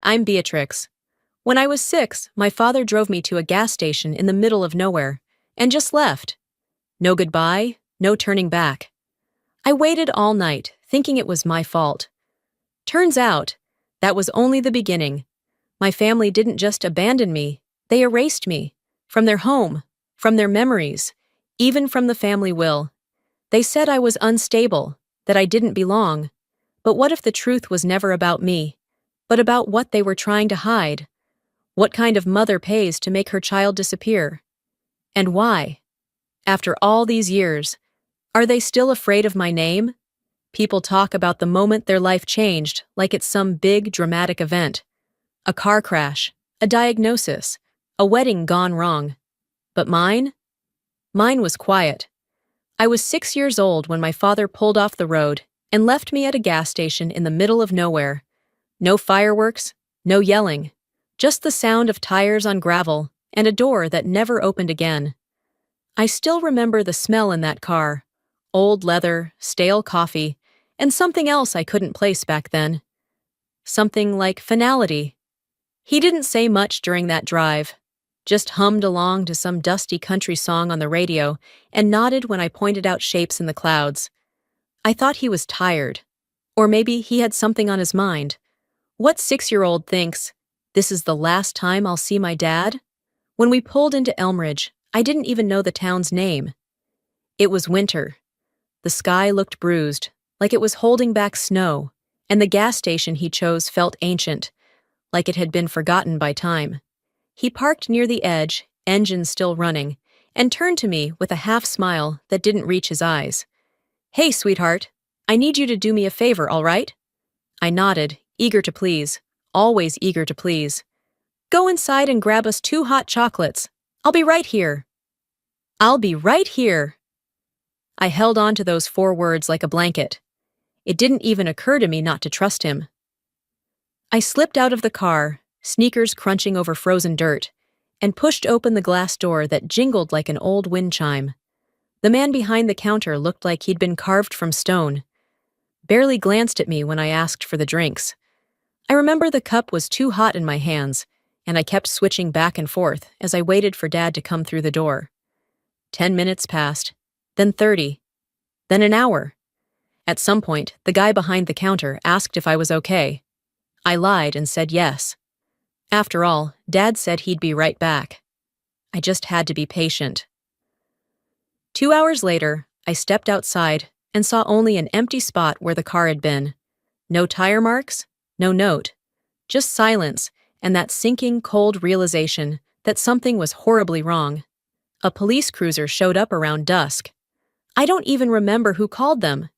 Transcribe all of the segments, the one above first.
I'm Beatrix. When I was 6, my father drove me to a gas station in the middle of nowhere and just left. No goodbye, no turning back. I waited all night, thinking it was my fault. Turns out, that was only the beginning. My family didn't just abandon me, they erased me. From their home, from their memories, even from the family will. They said I was unstable, that I didn't belong. But what if the truth was never about me, but about what they were trying to hide? What kind of mother pays to make her child disappear? And why? After all these years, are they still afraid of my name? People talk about the moment their life changed like it's some big, dramatic event. A car crash, a diagnosis, a wedding gone wrong. But mine? Mine was quiet. I was 6 years old when my father pulled off the road and left me at a gas station in the middle of nowhere. No fireworks, no yelling, just the sound of tires on gravel and a door that never opened again. I still remember the smell in that car, old leather, stale coffee, and something else I couldn't place back then. Something like finality. He didn't say much during that drive, just hummed along to some dusty country song on the radio and nodded when I pointed out shapes in the clouds. I thought he was tired, or maybe he had something on his mind. What 6-year-old thinks, "This is the last time I'll see my dad?" When we pulled into Elmridge, I didn't even know the town's name. It was winter. The sky looked bruised, like it was holding back snow, and the gas station he chose felt ancient, like it had been forgotten by time. He parked near the edge, engine still running, and turned to me with a half-smile that didn't reach his eyes. "Hey, sweetheart, I need you to do me a favor, all right?" I nodded, eager to please, always eager to please. "Go inside and grab us 2 hot chocolates. I'll be right here." I'll be right here. I held on to those 4 words like a blanket. It didn't even occur to me not to trust him. I slipped out of the car, sneakers crunching over frozen dirt, and pushed open the glass door that jingled like an old wind chime. The man behind the counter looked like he'd been carved from stone. Barely glanced at me when I asked for the drinks. I remember the cup was too hot in my hands, and I kept switching back and forth as I waited for Dad to come through the door. 10 minutes passed, then 30, then an hour. At some point, the guy behind the counter asked if I was okay. I lied and said yes. After all, Dad said he'd be right back. I just had to be patient. 2 hours later, I stepped outside and saw only an empty spot where the car had been. No tire marks, no note, just silence and that sinking, cold realization that something was horribly wrong. A police cruiser showed up around dusk. I don't even remember who called them.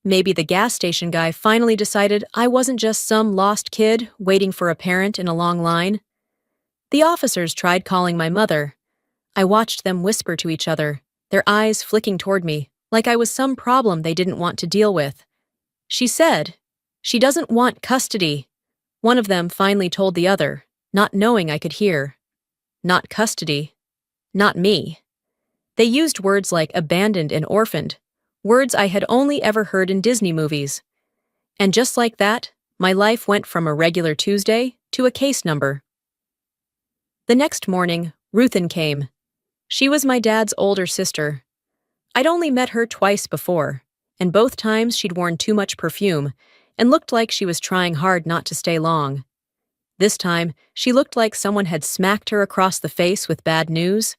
Maybe the gas station guy finally decided I wasn't just some lost kid waiting for a parent in a long line. The officers tried calling my mother. I watched them whisper to each other, their eyes flicking toward me, like I was some problem they didn't want to deal with. She said, "She doesn't want custody." One of them finally told the other, not knowing I could hear. Not custody. Not me. They used words like abandoned and orphaned, words I had only ever heard in Disney movies. And just like that, my life went from a regular Tuesday to a case number. The next morning, Ruthin came. She was my dad's older sister. I'd only met her twice before, and both times she'd worn too much perfume and looked like she was trying hard not to stay long. This time, she looked like someone had smacked her across the face with bad news.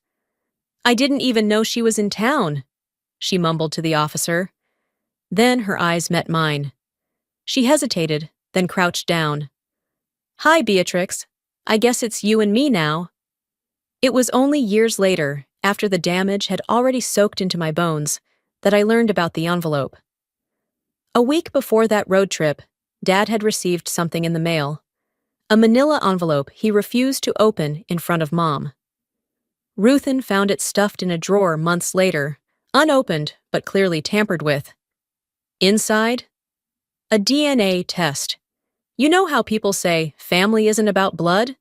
"I didn't even know she was in town," she mumbled to the officer. Then her eyes met mine. She hesitated, then crouched down. "Hi, Beatrix. I guess it's you and me now." It was only years later, after the damage had already soaked into my bones, that I learned about the envelope. A week before that road trip, Dad had received something in the mail. A manila envelope he refused to open in front of Mom. Ruthin found it stuffed in a drawer months later, unopened but clearly tampered with. Inside? A DNA test. You know how people say family isn't about blood?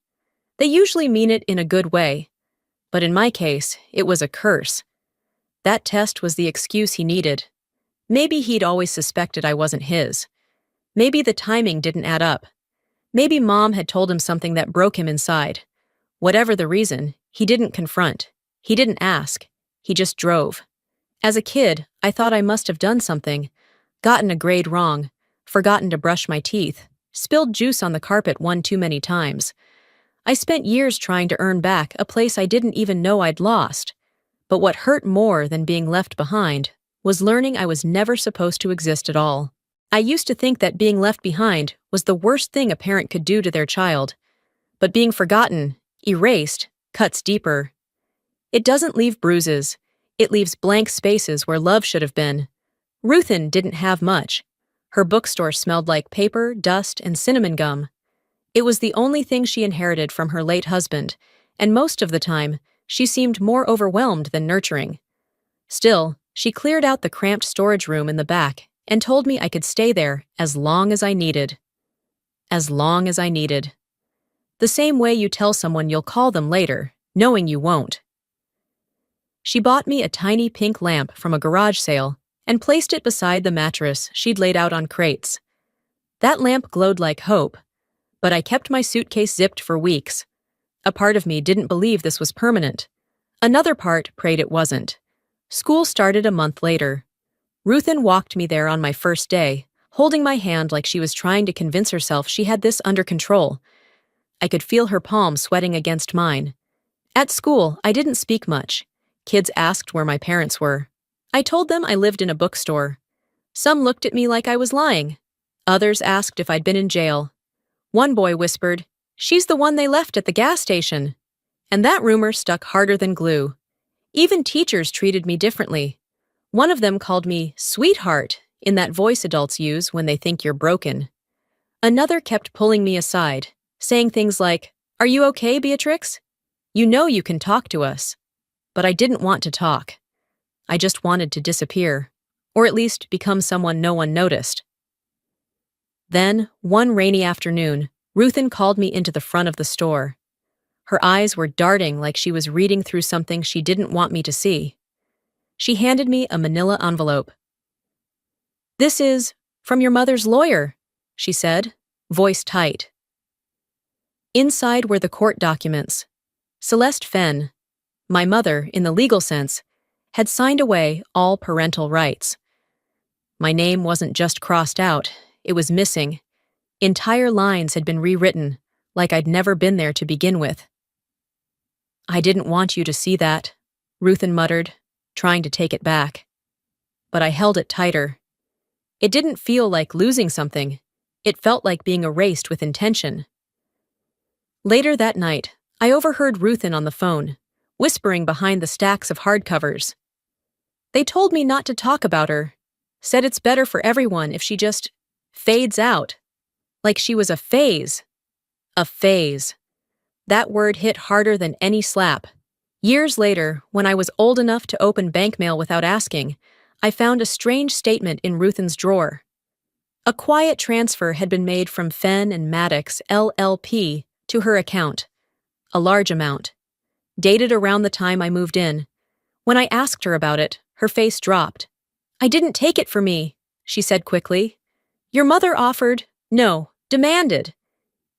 They usually mean it in a good way. But in my case, it was a curse. That test was the excuse he needed. Maybe he'd always suspected I wasn't his. Maybe the timing didn't add up. Maybe Mom had told him something that broke him inside. Whatever the reason, he didn't confront. He didn't ask. He just drove. As a kid, I thought I must have done something, gotten a grade wrong, forgotten to brush my teeth, spilled juice on the carpet one too many times. I spent years trying to earn back a place I didn't even know I'd lost. But what hurt more than being left behind was learning I was never supposed to exist at all. I used to think that being left behind was the worst thing a parent could do to their child. But being forgotten, erased, cuts deeper. It doesn't leave bruises. It leaves blank spaces where love should have been. Ruthin didn't have much. Her bookstore smelled like paper, dust, and cinnamon gum. It was the only thing she inherited from her late husband, and most of the time, she seemed more overwhelmed than nurturing. Still, she cleared out the cramped storage room in the back and told me I could stay there as long as I needed. As long as I needed. The same way you tell someone you'll call them later, knowing you won't. She bought me a tiny pink lamp from a garage sale and placed it beside the mattress she'd laid out on crates. That lamp glowed like hope, but I kept my suitcase zipped for weeks. A part of me didn't believe this was permanent. Another part prayed it wasn't. School started a month later. Ruthin walked me there on my first day, holding my hand like she was trying to convince herself she had this under control. I could feel her palm sweating against mine. At school, I didn't speak much. Kids asked where my parents were. I told them I lived in a bookstore. Some looked at me like I was lying. Others asked if I'd been in jail. One boy whispered, "She's the one they left at the gas station." And that rumor stuck harder than glue. Even teachers treated me differently. One of them called me sweetheart in that voice adults use when they think you're broken. Another kept pulling me aside, saying things like, "Are you okay, Beatrix? You know you can talk to us." But I didn't want to talk. I just wanted to disappear, or at least become someone no one noticed. Then, one rainy afternoon, Ruthin called me into the front of the store. Her eyes were darting like she was reading through something she didn't want me to see. She handed me a manila envelope. "This is from your mother's lawyer," she said, voice tight. Inside were the court documents. Celeste Fenn, my mother in the legal sense, had signed away all parental rights. My name wasn't just crossed out, it was missing. Entire lines had been rewritten, like I'd never been there to begin with. "I didn't want you to see that," Ruthin muttered, trying to take it back. But I held it tighter. It didn't feel like losing something. It felt like being erased with intention. Later that night, I overheard Ruthin on the phone, whispering behind the stacks of hardcovers. "They told me not to talk about her, said it's better for everyone if she just fades out." Like she was a phase. A phase. That word hit harder than any slap. Years later, when I was old enough to open bank mail without asking, I found a strange statement in Ruthin's drawer. A quiet transfer had been made from Fenn and Maddox, LLP, to her account. A large amount. Dated around the time I moved in. When I asked her about it, her face dropped. "I didn't take it for me," she said quickly. "Your mother offered, no, demanded,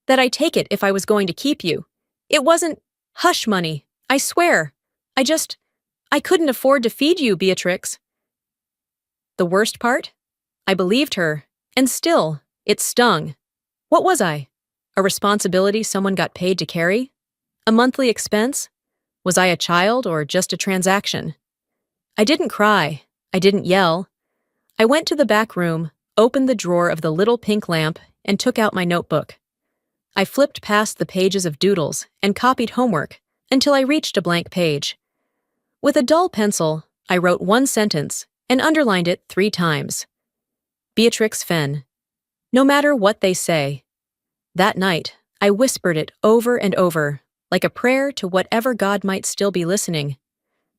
that I take it if I was going to keep you. It wasn't hush money, I swear. I couldn't afford to feed you, Beatrix." The worst part? I believed her, and still, it stung. What was I? A responsibility someone got paid to carry? A monthly expense? Was I a child or just a transaction? I didn't cry. I didn't yell. I went to the back room, opened the drawer of the little pink lamp, and took out my notebook. I flipped past the pages of doodles and copied homework until I reached a blank page. With a dull pencil, I wrote one sentence and underlined it 3 times. Beatrix Fenn. No matter what they say. That night, I whispered it over and over, like a prayer to whatever God might still be listening.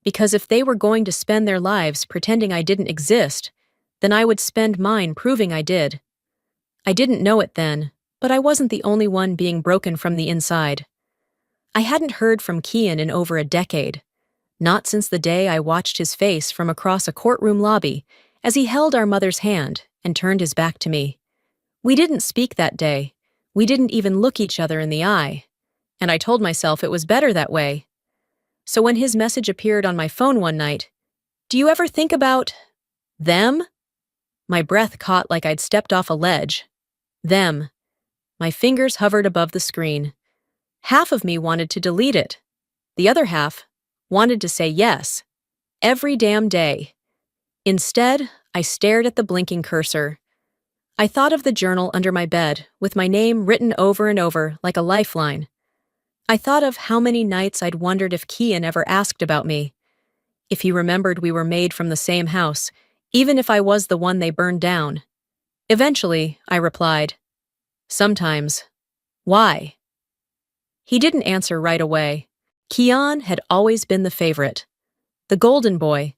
Because if they were going to spend their lives pretending I didn't exist, then I would spend mine proving I did. I didn't know it then, but I wasn't the only one being broken from the inside. I hadn't heard from Kian in over a decade, not since the day I watched his face from across a courtroom lobby as he held our mother's hand and turned his back to me. We didn't speak that day. We didn't even look each other in the eye, and I told myself it was better that way. So when his message appeared on my phone one night, "Do you ever think about them?" My breath caught like I'd stepped off a ledge. Them. My fingers hovered above the screen. Half of me wanted to delete it. The other half wanted to say yes. Every damn day. Instead, I stared at the blinking cursor. I thought of the journal under my bed, with my name written over and over like a lifeline. I thought of how many nights I'd wondered if Kian ever asked about me, if he remembered we were made from the same house, even if I was the one they burned down. Eventually, I replied, "Sometimes. Why?" He didn't answer right away. Kian had always been the favorite. The golden boy.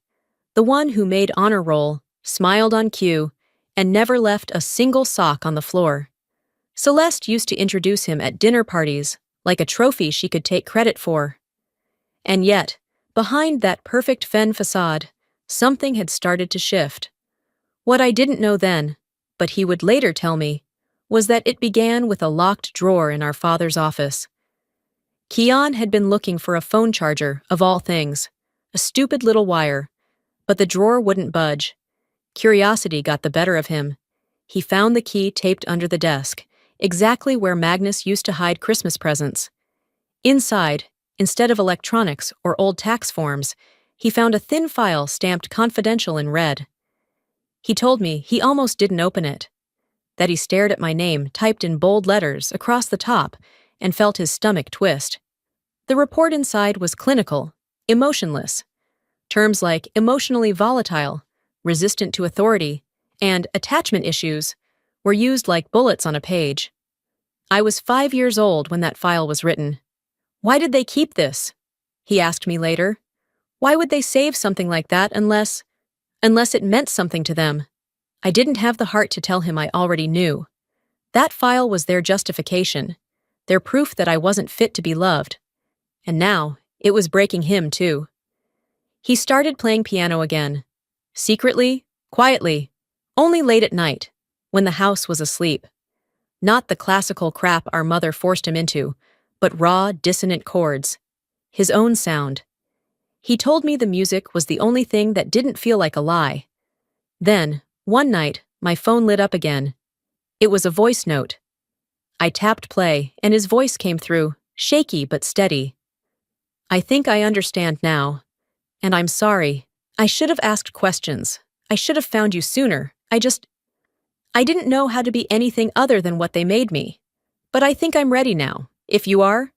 The one who made honor roll, smiled on cue, and never left a single sock on the floor. Celeste used to introduce him at dinner parties, like a trophy she could take credit for. And yet, behind that perfect fen facade, something had started to shift. What I didn't know then, but he would later tell me, was that it began with a locked drawer in our father's office. Kian had been looking for a phone charger, of all things, a stupid little wire, but the drawer wouldn't budge. Curiosity got the better of him. He found the key taped under the desk, exactly where Magnus used to hide Christmas presents. Inside, instead of electronics or old tax forms, he found a thin file stamped confidential in red. He told me he almost didn't open it, that he stared at my name typed in bold letters across the top and felt his stomach twist. The report inside was clinical, emotionless. Terms like emotionally volatile, resistant to authority, and attachment issues were used like bullets on a page. I was 5 years old when that file was written. Why did they keep this? He asked me later. Why would they save something like that unless it meant something to them? I didn't have the heart to tell him I already knew. That file was their justification, their proof that I wasn't fit to be loved. And now, it was breaking him too. He started playing piano again. Secretly, quietly, only late at night, when the house was asleep. Not the classical crap our mother forced him into, but raw, dissonant chords. His own sound. He told me the music was the only thing that didn't feel like a lie. Then, one night, my phone lit up again. It was a voice note. I tapped play, and his voice came through, shaky but steady. "I think I understand now. And I'm sorry. I should have asked questions. I should have found you sooner. I didn't know how to be anything other than what they made me. But I think I'm ready now. If you are?"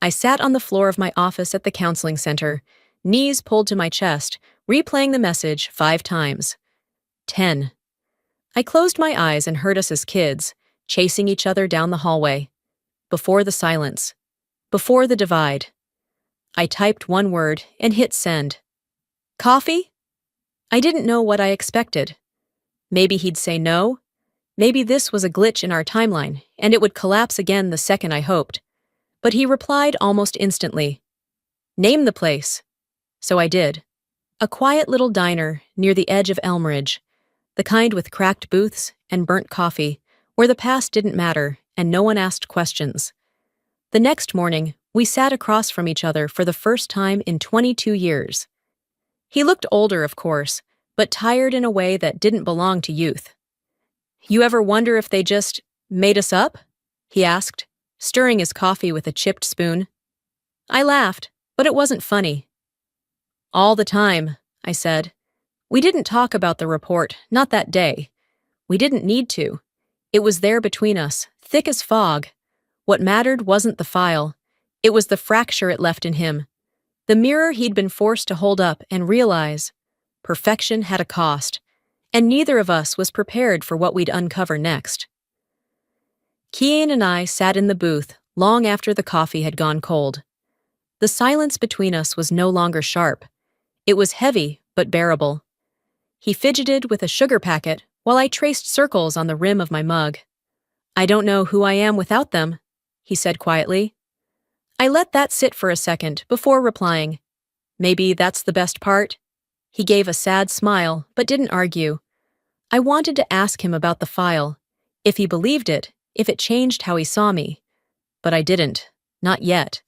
I sat on the floor of my office at the counseling center, knees pulled to my chest, replaying the message 5 times. 10. I closed my eyes and heard us as kids, chasing each other down the hallway. Before the silence. Before the divide. I typed one word and hit send. Coffee? I didn't know what I expected. Maybe he'd say no. Maybe this was a glitch in our timeline, and it would collapse again the second I hoped. But he replied almost instantly. "Name the place." So I did. A quiet little diner near the edge of Elmridge, the kind with cracked booths and burnt coffee, where the past didn't matter and no one asked questions. The next morning, we sat across from each other for the first time in 22 years. He looked older, of course, but tired in a way that didn't belong to youth. "You ever wonder if they just made us up?" he asked, stirring his coffee with a chipped spoon. I laughed, but it wasn't funny. "All the time," I said. "We didn't talk about the report, not that day. We didn't need to. It was there between us, thick as fog. What mattered wasn't the file. It was the fracture it left in him. The mirror he'd been forced to hold up and realize perfection had a cost, and neither of us was prepared for what we'd uncover next." Kian and I sat in the booth long after the coffee had gone cold. The silence between us was no longer sharp. It was heavy, but bearable. He fidgeted with a sugar packet while I traced circles on the rim of my mug. "I don't know who I am without them," he said quietly. I let that sit for a second before replying, "Maybe that's the best part." He gave a sad smile, but didn't argue. I wanted to ask him about the file, if he believed it, if it changed how he saw me. But I didn't. Not yet.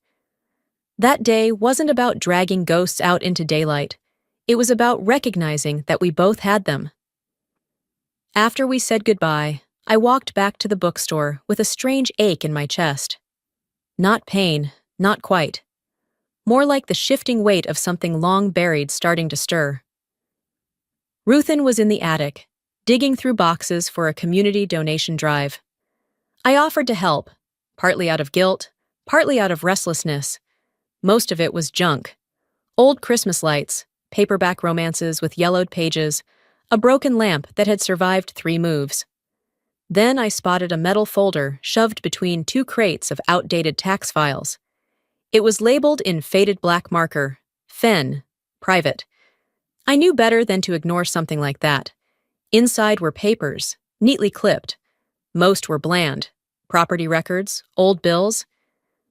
That day wasn't about dragging ghosts out into daylight. It was about recognizing that we both had them. After we said goodbye, I walked back to the bookstore with a strange ache in my chest. Not pain, not quite. More like the shifting weight of something long buried starting to stir. Ruthin was in the attic, digging through boxes for a community donation drive. I offered to help, partly out of guilt, partly out of restlessness. Most of it was junk. Old Christmas lights, paperback romances with yellowed pages, a broken lamp that had survived 3 moves. Then I spotted a metal folder shoved between 2 crates of outdated tax files. It was labeled in faded black marker, Fen, private. I knew better than to ignore something like that. Inside were papers, neatly clipped. Most were bland, property records, old bills.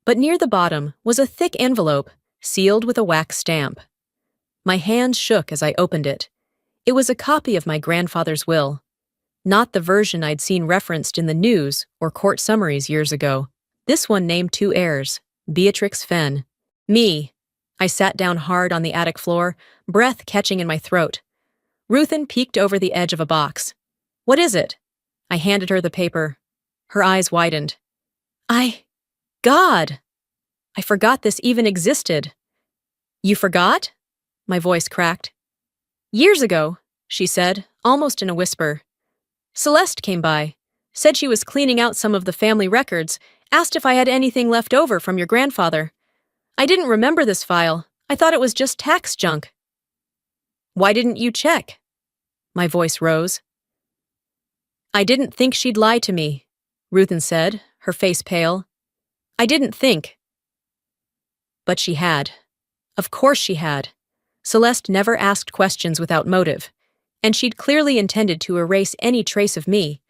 But near the bottom was a thick envelope, sealed with a wax stamp. My hands shook as I opened it. It was a copy of my grandfather's will. Not the version I'd seen referenced in the news or court summaries years ago. This one named 2 heirs, Beatrix Fenn. Me. I sat down hard on the attic floor, breath catching in my throat. Ruthin peeked over the edge of a box. "What is it?" I handed her the paper. Her eyes widened. God! I forgot this even existed." "You forgot?" My voice cracked. "Years ago," she said, almost in a whisper. "Celeste came by, said she was cleaning out some of the family records, asked if I had anything left over from your grandfather. I didn't remember this file. I thought it was just tax junk." "Why didn't you check?" My voice rose. "I didn't think she'd lie to me," Ruthin said, her face pale. "I didn't think." But she had. Of course she had. Celeste never asked questions without motive, and she'd clearly intended to erase any trace of me,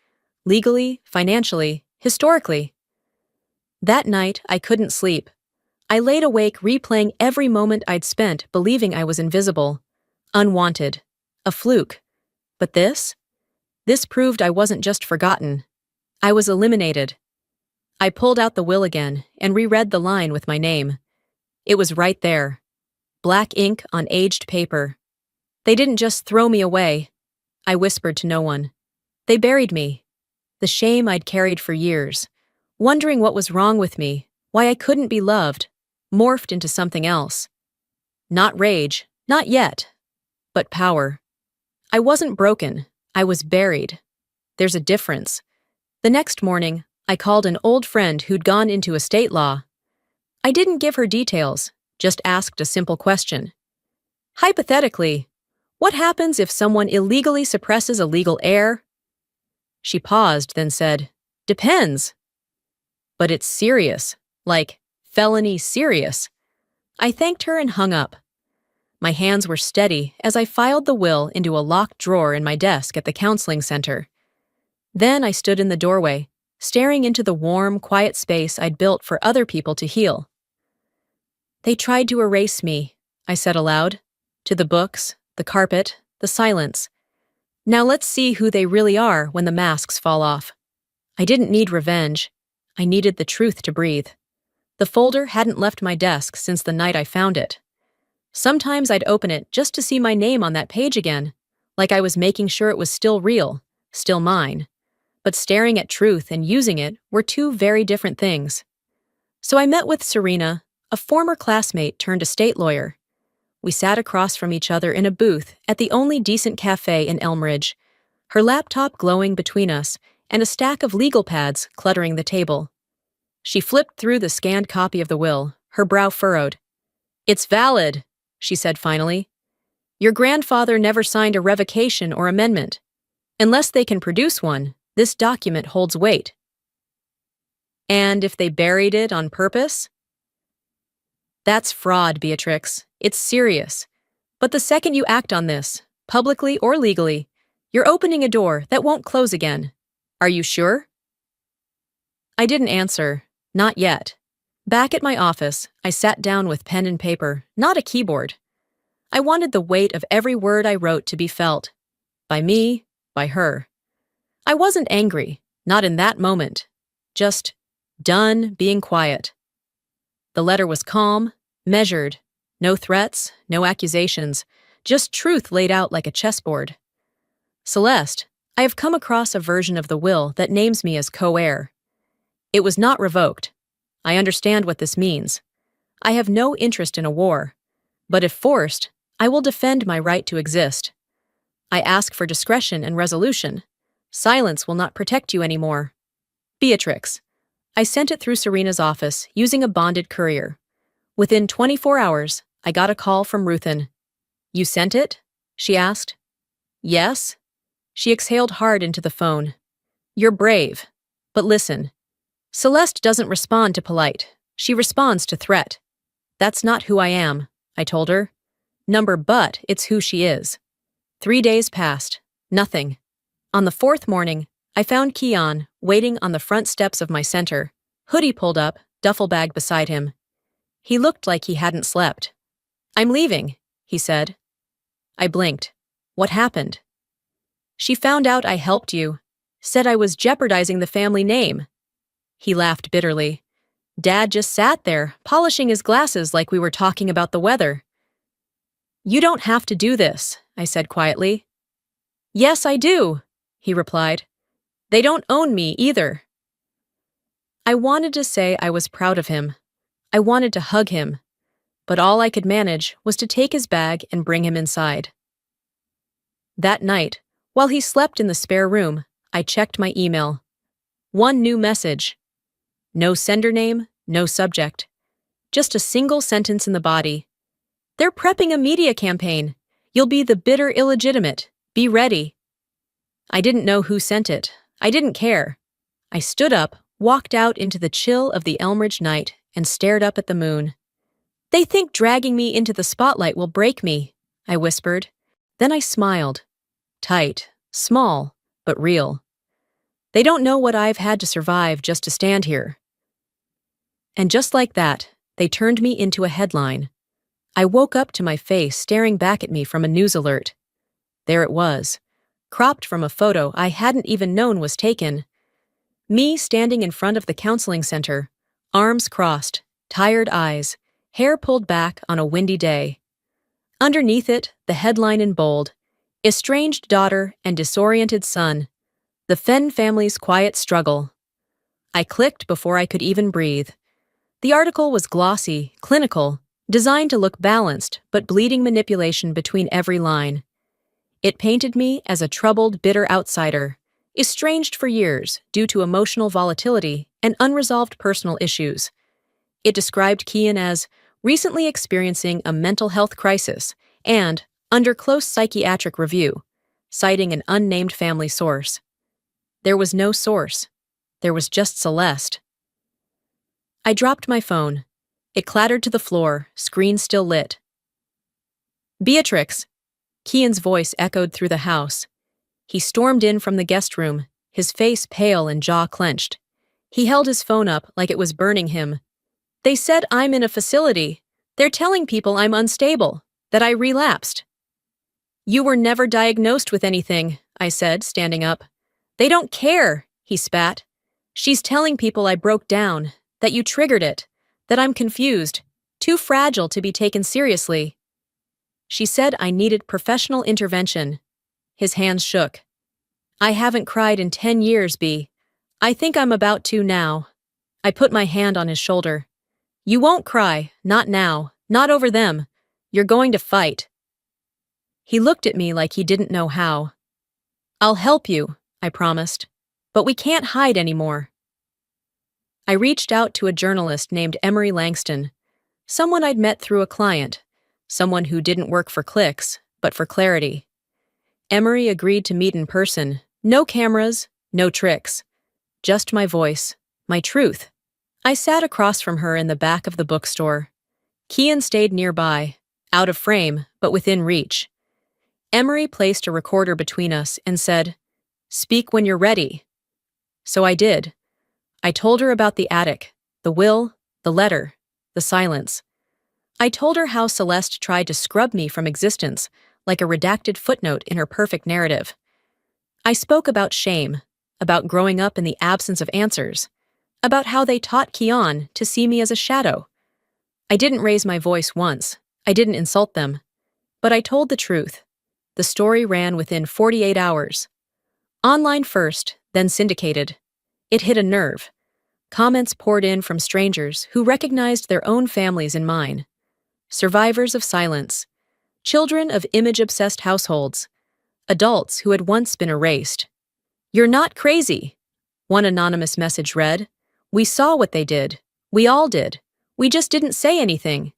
legally, financially, historically. That night, I couldn't sleep. I laid awake replaying every moment I'd spent believing I was invisible, unwanted, a fluke. But this proved I wasn't just forgotten. I was eliminated. I pulled out the will again and reread the line with my name. It was right there. Black ink on aged paper. They didn't just throw me away. I whispered to no one. They buried me. The shame I'd carried for years, wondering what was wrong with me, why I couldn't be loved, morphed into something else. Not rage, not yet, but power. I wasn't broken. I was buried. There's a difference. The next morning, I called an old friend who'd gone into estate law. I didn't give her details, just asked a simple question. Hypothetically, what happens if someone illegally suppresses a legal heir? She paused, then said, "Depends." "But it's serious, like felony serious." I thanked her and hung up. My hands were steady as I filed the will into a locked drawer in my desk at the counseling center. Then I stood in the doorway, staring into the warm, quiet space I'd built for other people to heal. "They tried to erase me," I said aloud, to the books, the carpet, the silence. "Now let's see who they really are when the masks fall off." I didn't need revenge. I needed the truth to breathe. The folder hadn't left my desk since the night I found it. Sometimes I'd open it just to see my name on that page again, like I was making sure it was still real, still mine. But staring at truth and using it were 2 very different things. So I met with Serena, a former classmate turned estate lawyer. We sat across from each other in a booth at the only decent cafe in Elmridge, her laptop glowing between us and a stack of legal pads cluttering the table. She flipped through the scanned copy of the will, her brow furrowed. "It's valid," she said finally. "Your grandfather never signed a revocation or amendment. Unless they can produce one, this document holds weight." "And if they buried it on purpose?" "That's fraud, Beatrix. It's serious. But the second you act on this, publicly or legally, you're opening a door that won't close again. Are you sure?" I didn't answer. Not yet. Back at my office, I sat down with pen and paper, not a keyboard. I wanted the weight of every word I wrote to be felt. By me, by her. I wasn't angry, not in that moment. Just done being quiet. The letter was calm, measured, no threats, no accusations, just truth laid out like a chessboard. Celeste, I have come across a version of the will that names me as co-heir. It was not revoked. I understand what this means. I have no interest in a war, but if forced, I will defend my right to exist. I ask for discretion and resolution. Silence will not protect you anymore. Beatrix. I sent it through Serena's office using a bonded courier. Within 24 hours, I got a call from Ruthin. You sent it? She asked. Yes. She exhaled hard into the phone. You're brave. But listen. Celeste doesn't respond to polite. She responds to threat. That's not who I am, I told her. But it's who she is. 3 days passed. Nothing. On the 4th morning, I found Keon waiting on the front steps of my center, hoodie pulled up, duffel bag beside him. He looked like he hadn't slept. I'm leaving, he said. I blinked. What happened? She found out I helped you, said I was jeopardizing the family name. He laughed bitterly. Dad just sat there, polishing his glasses like we were talking about the weather. You don't have to do this, I said quietly. Yes, I do, he replied. They don't own me either. I wanted to say I was proud of him. I wanted to hug him. But all I could manage was to take his bag and bring him inside. That night, while he slept in the spare room, I checked my email. One new message. No sender name, no subject. Just a single sentence in the body. They're prepping a media campaign. You'll be the bitter illegitimate. Be ready. I didn't know who sent it. I didn't care. I stood up, walked out into the chill of the Elmridge night, and stared up at the moon. They think dragging me into the spotlight will break me, I whispered. Then I smiled. Tight, small, but real. They don't know what I've had to survive just to stand here. And just like that, they turned me into a headline. I woke up to my face staring back at me from a news alert. There it was, cropped from a photo I hadn't even known was taken. Me standing in front of the counseling center, arms crossed, tired eyes, hair pulled back on a windy day. Underneath it, the headline in bold, Estranged Daughter and Disoriented Son, the Fenn Family's Quiet Struggle. I clicked before I could even breathe. The article was glossy, clinical, designed to look balanced, but bleeding manipulation between every line. It painted me as a troubled, bitter outsider, estranged for years due to emotional volatility and unresolved personal issues. It described Kean as recently experiencing a mental health crisis and under close psychiatric review, citing an unnamed family source. There was no source. There was just Celeste. I dropped my phone. It clattered to the floor, screen still lit. Beatrix! Kean's voice echoed through the house. He stormed in from the guest room, his face pale and jaw clenched. He held his phone up like it was burning him. They said I'm in a facility. They're telling people I'm unstable, that I relapsed. You were never diagnosed with anything, I said, standing up. They don't care, he spat. She's telling people I broke down, that you triggered it, that I'm confused, too fragile to be taken seriously. She said I needed professional intervention. His hands shook. I haven't cried in 10 years, B. I think I'm about to now. I put my hand on his shoulder. You won't cry, not now, not over them. You're going to fight. He looked at me like he didn't know how. I'll help you, I promised. But we can't hide anymore. I reached out to a journalist named Emery Langston, someone I'd met through a client, someone who didn't work for clicks, but for clarity. Emery agreed to meet in person. No cameras, no tricks. Just my voice, my truth. I sat across from her in the back of the bookstore. Kean stayed nearby, out of frame, but within reach. Emery placed a recorder between us and said, "Speak when you're ready." So I did. I told her about the attic, the will, the letter, the silence. I told her how Celeste tried to scrub me from existence, like a redacted footnote in her perfect narrative. I spoke about shame, about growing up in the absence of answers, about how they taught Kian to see me as a shadow. I didn't raise my voice once. I didn't insult them. But I told the truth. The story ran within 48 hours. Online first, then syndicated. It hit a nerve. Comments poured in from strangers who recognized their own families in mine. Survivors of silence. Children of image-obsessed households. Adults who had once been erased. "You're not crazy," one anonymous message read. "We saw what they did. We all did. We just didn't say anything."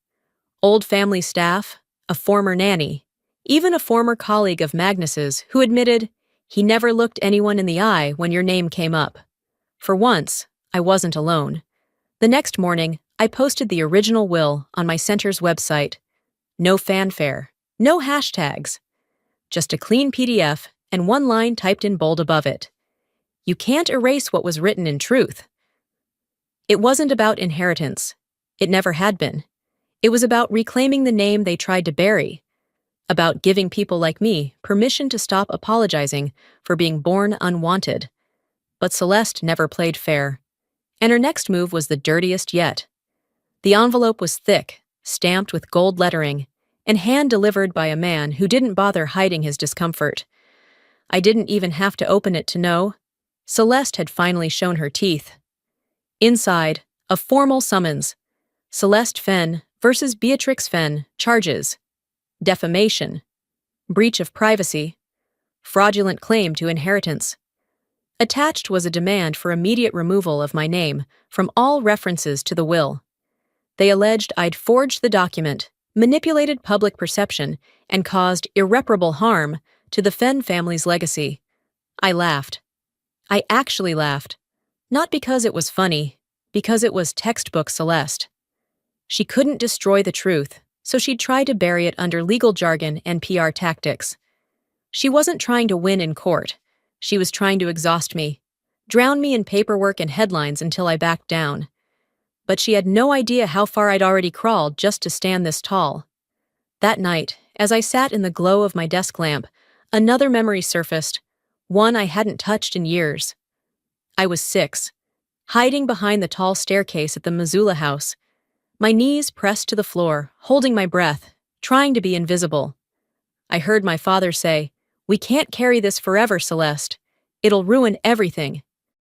Old family staff, a former nanny, even a former colleague of Magnus's who admitted he never looked anyone in the eye when your name came up. For once, I wasn't alone. The next morning, I posted the original will on my center's website. No fanfare, no hashtags. Just a clean PDF and one line typed in bold above it. You can't erase what was written in truth. It wasn't about inheritance. It never had been. It was about reclaiming the name they tried to bury. About giving people like me permission to stop apologizing for being born unwanted. But Celeste never played fair. And her next move was the dirtiest yet. The envelope was thick, stamped with gold lettering, and hand-delivered by a man who didn't bother hiding his discomfort. I didn't even have to open it to know. Celeste had finally shown her teeth. Inside, a formal summons. Celeste Fenn versus Beatrix Fenn, charges. Defamation. Breach of privacy. Fraudulent claim to inheritance. Attached was a demand for immediate removal of my name from all references to the will. They alleged I'd forged the document, manipulated public perception, and caused irreparable harm to the Fenn family's legacy. I laughed. I actually laughed. Not because it was funny, because it was textbook Celeste. She couldn't destroy the truth, so she'd try to bury it under legal jargon and PR tactics. She wasn't trying to win in court. She was trying to exhaust me, drown me in paperwork and headlines until I backed down. But she had no idea how far I'd already crawled just to stand this tall. That night, as I sat in the glow of my desk lamp, another memory surfaced, one I hadn't touched in years. I was 6, hiding behind the tall staircase at the Missoula house, my knees pressed to the floor, holding my breath, trying to be invisible. I heard my father say, "We can't carry this forever, Celeste. It'll ruin everything."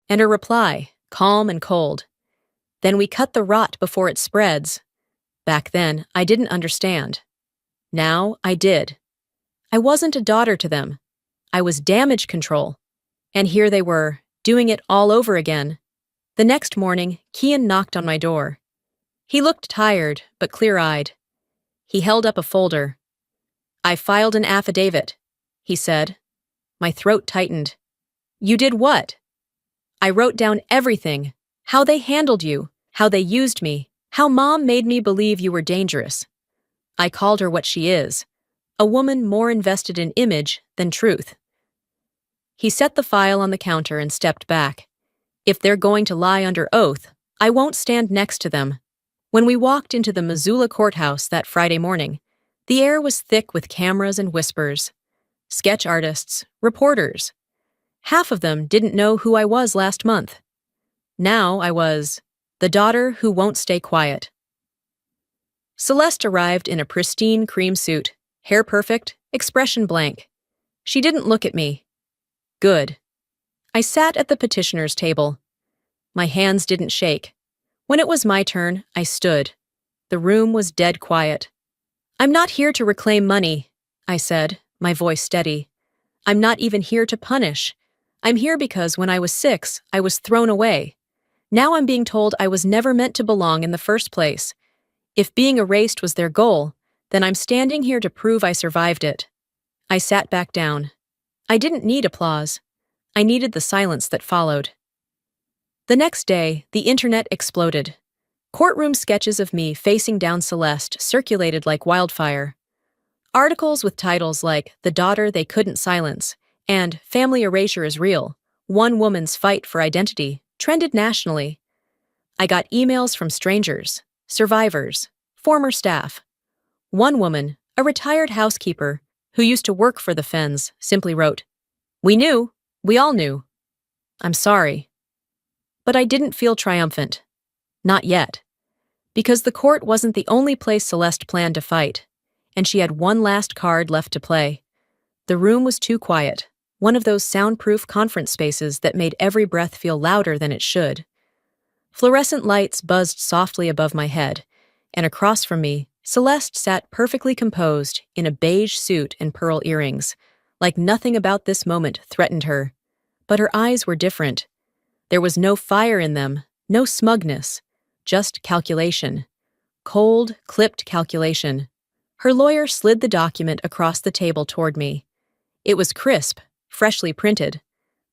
And her reply, calm and cold, "Then we cut the rot before it spreads." Back then, I didn't understand. Now, I did. I wasn't a daughter to them. I was damage control. And here they were, doing it all over again. The next morning, Kian knocked on my door. He looked tired, but clear-eyed. He held up a folder. "I filed an affidavit," he said. My throat tightened. "You did what?" "I wrote down everything. How they handled you, how they used me, how Mom made me believe you were dangerous. I called her what she is, a woman more invested in image than truth." He set the file on the counter and stepped back. If they're going to lie under oath, I won't stand next to them. When we walked into the Missoula courthouse that Friday morning, the air was thick with cameras and whispers. Sketch artists, reporters. Half of them didn't know who I was last month. Now I was the daughter who won't stay quiet. Celeste arrived in a pristine cream suit, hair perfect, expression blank. She didn't look at me. Good. I sat at the petitioner's table. My hands didn't shake. When it was my turn, I stood. The room was dead quiet. "I'm not here to reclaim money," I said, my voice steady. "I'm not even here to punish. I'm here because when I was 6, I was thrown away. Now I'm being told I was never meant to belong in the first place. If being erased was their goal, then I'm standing here to prove I survived it." I sat back down. I didn't need applause. I needed the silence that followed. The next day, the internet exploded. Courtroom sketches of me facing down Celeste circulated like wildfire. Articles with titles like "The Daughter They Couldn't Silence" and "Family Erasure is Real, One Woman's Fight for Identity" trended nationally. I got emails from strangers, survivors, former staff. One woman, a retired housekeeper who used to work for the Fenns, simply wrote, "We knew. We all knew. I'm sorry." But I didn't feel triumphant. Not yet. Because the court wasn't the only place Celeste planned to fight, and she had one last card left to play. The room was too quiet, one of those soundproof conference spaces that made every breath feel louder than it should. Fluorescent lights buzzed softly above my head, and across from me, Celeste sat perfectly composed in a beige suit and pearl earrings, like nothing about this moment threatened her. But her eyes were different. There was no fire in them, no smugness, just calculation. Cold, clipped calculation. Her lawyer slid the document across the table toward me. It was crisp, freshly printed.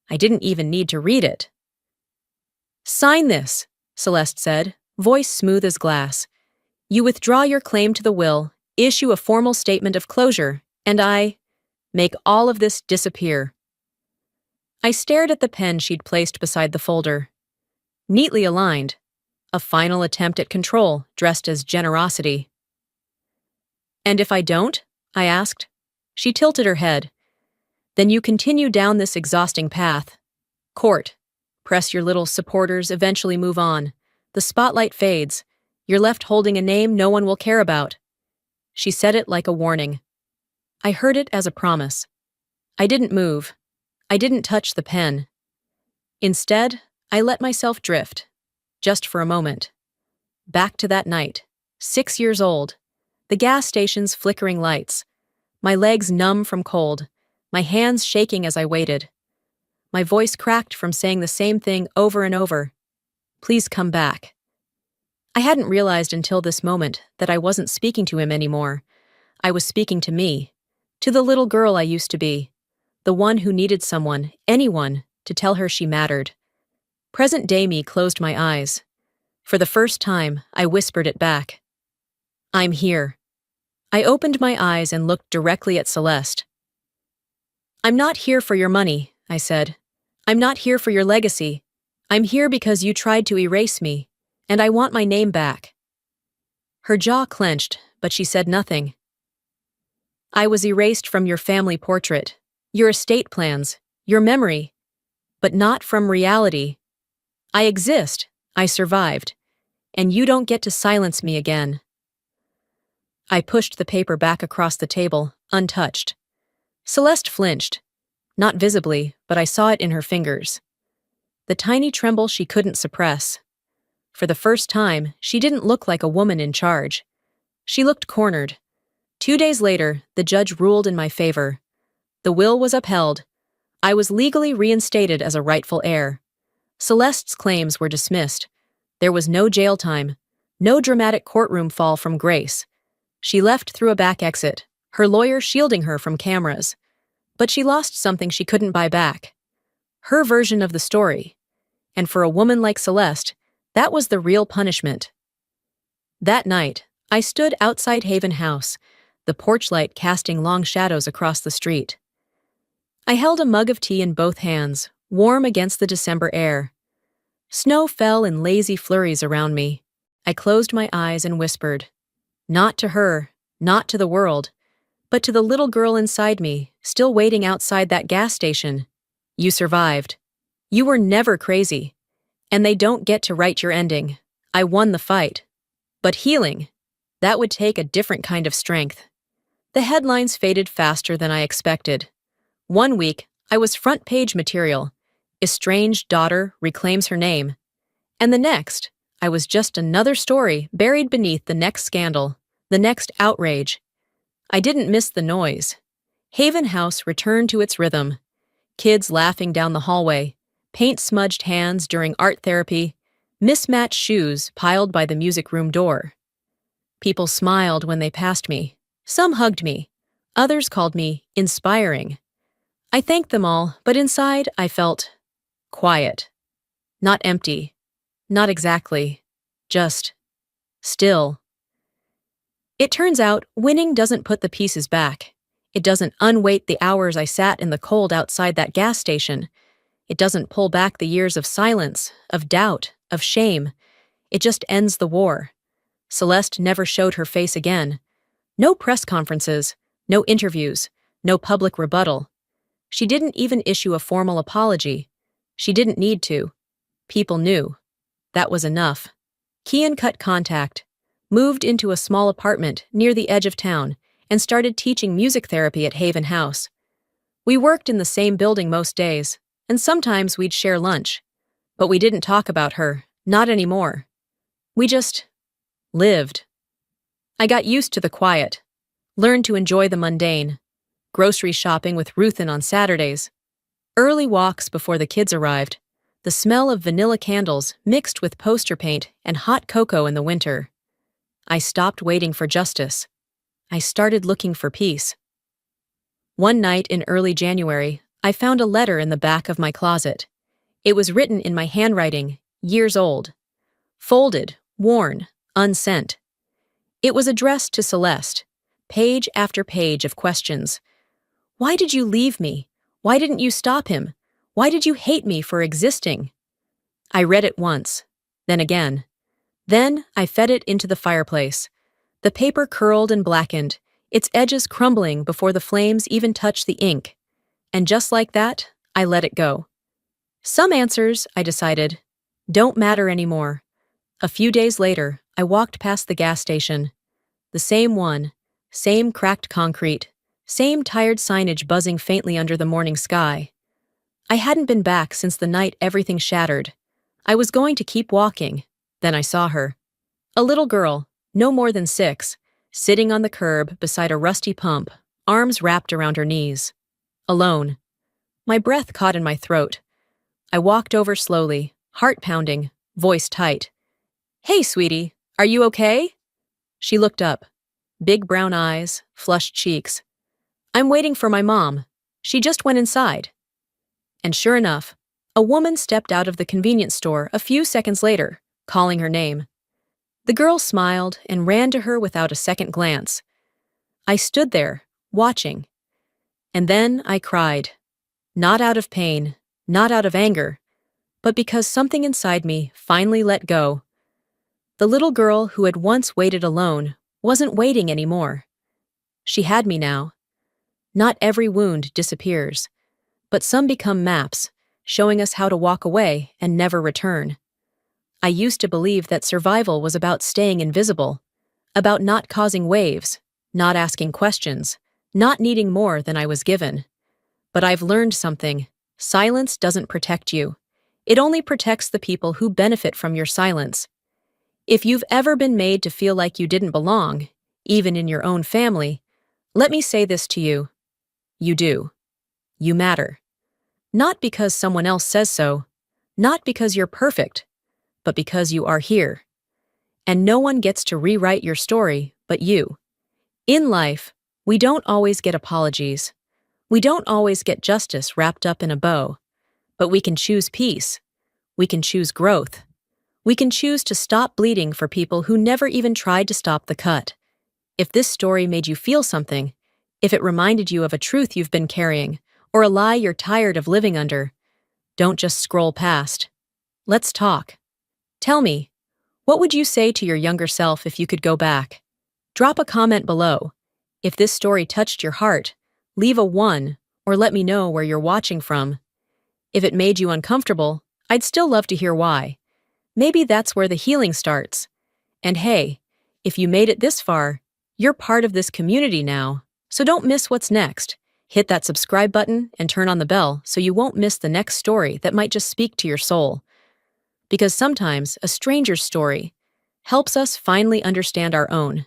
I didn't even need to read it. "Sign this," Celeste said, voice smooth as glass. "You withdraw your claim to the will, issue a formal statement of closure, and I make all of this disappear." I stared at the pen she'd placed beside the folder. Neatly aligned. A final attempt at control, dressed as generosity. "And if I don't?" I asked. She tilted her head. "Then you continue down this exhausting path. Court. Press your little supporters, eventually move on. The spotlight fades. You're left holding a name no one will care about." She said it like a warning. I heard it as a promise. I didn't move. I didn't touch the pen. Instead, I let myself drift. Just for a moment. Back to that night. 6 years old. The gas station's flickering lights. My legs numb from cold. My hands shaking as I waited. My voice cracked from saying the same thing over and over. "Please come back." I hadn't realized until this moment that I wasn't speaking to him anymore. I was speaking to me. To the little girl I used to be. The one who needed someone, anyone, to tell her she mattered. Present-day me closed my eyes. For the first time, I whispered it back. "I'm here." I opened my eyes and looked directly at Celeste. "I'm not here for your money," I said. "I'm not here for your legacy. I'm here because you tried to erase me, and I want my name back." Her jaw clenched, but she said nothing. "I was erased from your family portrait, your estate plans, your memory, but not from reality. I exist, I survived, and you don't get to silence me again." I pushed the paper back across the table, untouched. Celeste flinched. Not visibly, but I saw it in her fingers. The tiny tremble she couldn't suppress. For the first time, she didn't look like a woman in charge. She looked cornered. 2 days later, the judge ruled in my favor. The will was upheld. I was legally reinstated as a rightful heir. Celeste's claims were dismissed. There was no jail time, no dramatic courtroom fall from grace. She left through a back exit, her lawyer shielding her from cameras. But she lost something she couldn't buy back. Her version of the story. And for a woman like Celeste, that was the real punishment. That night, I stood outside Haven House, the porch light casting long shadows across the street. I held a mug of tea in both hands, warm against the December air. Snow fell in lazy flurries around me. I closed my eyes and whispered. Not to her, not to the world, but to the little girl inside me, still waiting outside that gas station. You survived. You were never crazy. And they don't get to write your ending. I won the fight. But healing, that would take a different kind of strength. The headlines faded faster than I expected. 1 week, I was front-page material. Estranged daughter reclaims her name. And the next, I was just another story buried beneath the next scandal, the next outrage. I didn't miss the noise. Haven House returned to its rhythm. Kids laughing down the hallway, paint-smudged hands during art therapy, mismatched shoes piled by the music room door. People smiled when they passed me. Some hugged me. Others called me inspiring. I thanked them all, but inside I felt quiet. Not empty. Not exactly. Just still. It turns out winning doesn't put the pieces back. It doesn't unweight the hours I sat in the cold outside that gas station. It doesn't pull back the years of silence, of doubt, of shame. It just ends the war. Celeste never showed her face again. No press conferences, no interviews, no public rebuttal. She didn't even issue a formal apology. She didn't need to. People knew. That was enough. Kian cut contact, moved into a small apartment near the edge of town, and started teaching music therapy at Haven House. We worked in the same building most days, and sometimes we'd share lunch. But we didn't talk about her, not anymore. We just lived. I got used to the quiet, learned to enjoy the mundane. Grocery shopping with Ruthin on Saturdays. Early walks before the kids arrived. The smell of vanilla candles mixed with poster paint and hot cocoa in the winter. I stopped waiting for justice. I started looking for peace. One night in early January, I found a letter in the back of my closet. It was written in my handwriting, years old. Folded, worn, unsent. It was addressed to Celeste, page after page of questions. Why did you leave me? Why didn't you stop him? Why did you hate me for existing? I read it once, then again. Then I fed it into the fireplace. The paper curled and blackened, its edges crumbling before the flames even touched the ink. And just like that, I let it go. Some answers, I decided, don't matter anymore. A few days later, I walked past the gas station. The same one, same cracked concrete, same tired signage buzzing faintly under the morning sky. I hadn't been back since the night everything shattered. I was going to keep walking. Then I saw her. A little girl, no more than 6, sitting on the curb beside a rusty pump, arms wrapped around her knees. Alone. My breath caught in my throat. I walked over slowly, heart pounding, voice tight. "Hey, sweetie, are you okay?" She looked up. Big brown eyes, flushed cheeks. "I'm waiting for my mom. She just went inside." And sure enough, a woman stepped out of the convenience store a few seconds later, calling her name. The girl smiled and ran to her without a second glance. I stood there, watching. And then I cried. Not out of pain, not out of anger, but because something inside me finally let go. The little girl who had once waited alone wasn't waiting anymore. She had me now. Not every wound disappears, but some become maps, showing us how to walk away and never return. I used to believe that survival was about staying invisible, about not causing waves, not asking questions, not needing more than I was given. But I've learned something. Silence doesn't protect you. It only protects the people who benefit from your silence. If you've ever been made to feel like you didn't belong, even in your own family, let me say this to you. You do. You matter. Not because someone else says so, not because you're perfect, but because you are here. And no one gets to rewrite your story but you. In life, we don't always get apologies. We don't always get justice wrapped up in a bow. But we can choose peace. We can choose growth. We can choose to stop bleeding for people who never even tried to stop the cut. If this story made you feel something, if it reminded you of a truth you've been carrying, or a lie you're tired of living under, don't just scroll past. Let's talk. Tell me, what would you say to your younger self if you could go back? Drop a comment below. If this story touched your heart, leave a 1 or let me know where you're watching from. If it made you uncomfortable, I'd still love to hear why. Maybe that's where the healing starts. And hey, if you made it this far, you're part of this community now, so don't miss what's next. Hit that subscribe button and turn on the bell so you won't miss the next story that might just speak to your soul. Because sometimes a stranger's story helps us finally understand our own.